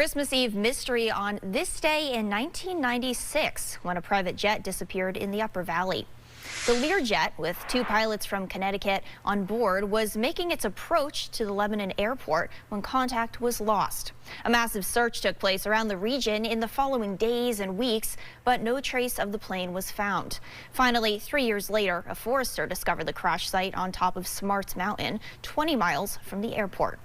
Christmas Eve mystery on this day in 1996 when a private jet disappeared in the Upper Valley. The Learjet, with two pilots from Connecticut on board, was making its approach to the Lebanon airport when contact was lost. A massive search took place around the region in the following days and weeks, but no trace of the plane was found. Finally, 3 years later, a forester discovered the crash site on top of Smarts Mountain, 20 miles from the airport.